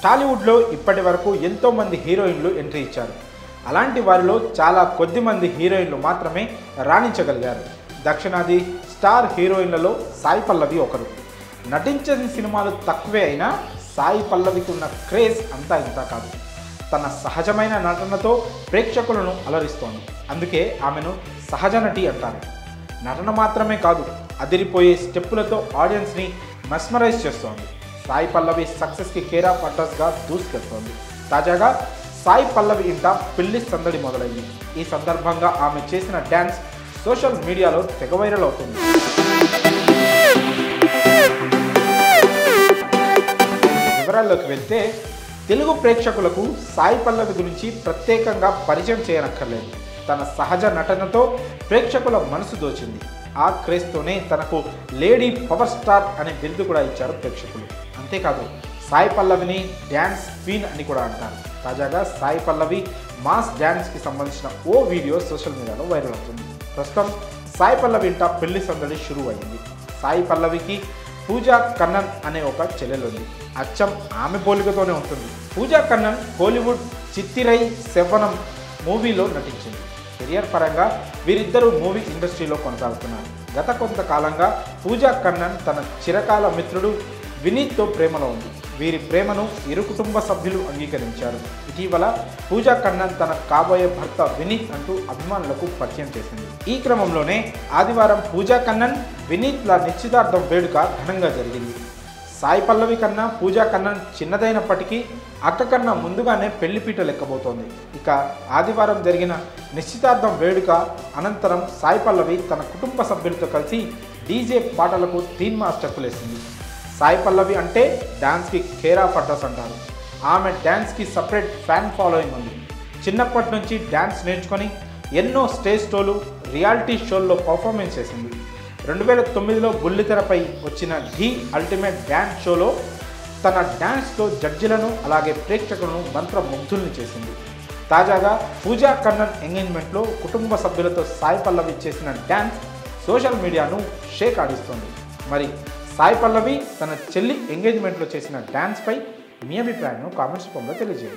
టాలీవుడ్లో ఇప్పటి వరకు ఎంతోమంది హీరోయిన్లు ఎంట్రీ ఇచ్చారు. అలాంటి వారిలో చాలా కొద్ది మంది హీరోయిన్లు మాత్రమే రాణించగలిగారు. దక్షిణాది స్టార్ హీరోయిన్లలో సాయి పల్లవి ఒకరు. నటించిన సినిమాలు తక్కువే అయినా సాయి పల్లవికి ఉన్న క్రేజ్ అంతా ఇంతా కాదు. తన సహజమైన నటనతో ప్రేక్షకులను అలరిస్తోంది. అందుకే ఆమెను సహజ నటి అంటారు. నటన మాత్రమే కాదు, అదిరిపోయే స్టెప్పులతో ఆడియన్స్ని మెస్మరైజ్ చేస్తోంది. సాయి పల్లవి సక్సెస్కి కేర్ ఆఫ్ అడ్రస్గా దూసుకెళ్తోంది. తాజాగా సాయి పల్లవి ఇంట పెళ్లి సందడి మొదలైంది. ఈ సందర్భంగా ఆమె చేసిన డ్యాన్స్ సోషల్ మీడియాలో తెగ వైరల్ అవుతుంది. వివరాల్లోకి వెళ్తే, తెలుగు ప్రేక్షకులకు సాయి పల్లవి గురించి ప్రత్యేకంగా పరిచయం చేయనక్కర్లేదు. తన సహజ నటనతో ప్రేక్షకుల మనసు దోచింది. ఆ క్రేజ్తోనే తనకు లేడీ పవర్ స్టార్ అనే బిరుదు కూడా ఇచ్చారు ప్రేక్షకులు. అంతేకాదు, సాయి పల్లవిని డ్యాన్స్ క్వీన్ అని కూడా అంటారు. తాజాగా సాయి పల్లవి మాస్ డ్యాన్స్కి సంబంధించిన ఓ వీడియో సోషల్ మీడియాలో వైరల్ అవుతుంది. ప్రస్తుతం సాయి పల్లవి ఇంట పెళ్లి సందడి షురూ అయింది. సాయి పల్లవికి పూజా కన్నన్ అనే ఒక చెల్లెలుంది. అచ్చం ఆమె పోలికతోనే ఉంటుంది. పూజా కన్నన్ కోలీవుడ్ చిత్తిరై సెవ్వనం మూవీలో నటించింది. కెరియర్ పరంగా వీరిద్దరూ మూవీ ఇండస్ట్రీలో కొనసాగుతున్నారు. గత కొంతకాలంగా పూజా కన్నన్ తన చిరకాల మిత్రుడు వినీత్తో ప్రేమలో ఉంది. వీరి ప్రేమను ఇరు కుటుంబ సభ్యులు అంగీకరించారు. ఇటీవల పూజా కన్నన్ తన కాబోయే భర్త వినీత్ అంటూ అభిమానులకు పరిచయం చేసింది. ఈ క్రమంలోనే ఆదివారం పూజా కన్నన్ వినీత్ల నిశ్చితార్థం వేడుక ఘనంగా జరిగింది. సాయి పల్లవి కన్నా పూజా కన్నన్ చిన్నదైనప్పటికీ అక్క కన్నా ముందుగానే పెళ్లిపీట లెక్కబోతోంది. ఇక ఆదివారం జరిగిన నిశ్చితార్థం వేడుక అనంతరం సాయి పల్లవి తన కుటుంబ సభ్యులతో కలిసి డీజే పాటలకు థీమ్ మాస్టర్కులేసింది. సాయి పల్లవి అంటే డ్యాన్స్కి కేర్ ఆఫ్ అడ్రస్ అంటారు. ఆమె డ్యాన్స్కి సపరేట్ ఫ్యాన్ ఫాలోయింగ్ ఉంది. చిన్నప్పటి నుంచి డ్యాన్స్ నేర్చుకొని ఎన్నో స్టేజ్ షోలు, రియాలిటీ షోల్లో పర్ఫార్మెన్స్ చేసింది. 2009లో బుల్లితెరపై వచ్చిన ఢీ అల్టిమేట్ డ్యాన్స్ షోలో తన డ్యాన్స్తో జడ్జిలను అలాగే ప్రేక్షకులను మంత్రముగ్ధుల్ని చేసింది. తాజాగా పూజా కన్నన్ ఎంగేజ్మెంట్లో కుటుంబ సభ్యులతో సాయి పల్లవి చేసిన డ్యాన్స్ సోషల్ మీడియాను షేక్ ఆడిస్తోంది. మరి సాయి పల్లవి తన చెల్లి ఎంగేజ్మెంట్లో చేసిన డ్యాన్స్పై మీ అభిప్రాయాన్ని కామెంట్స్ రూపంలో తెలియజేయండి.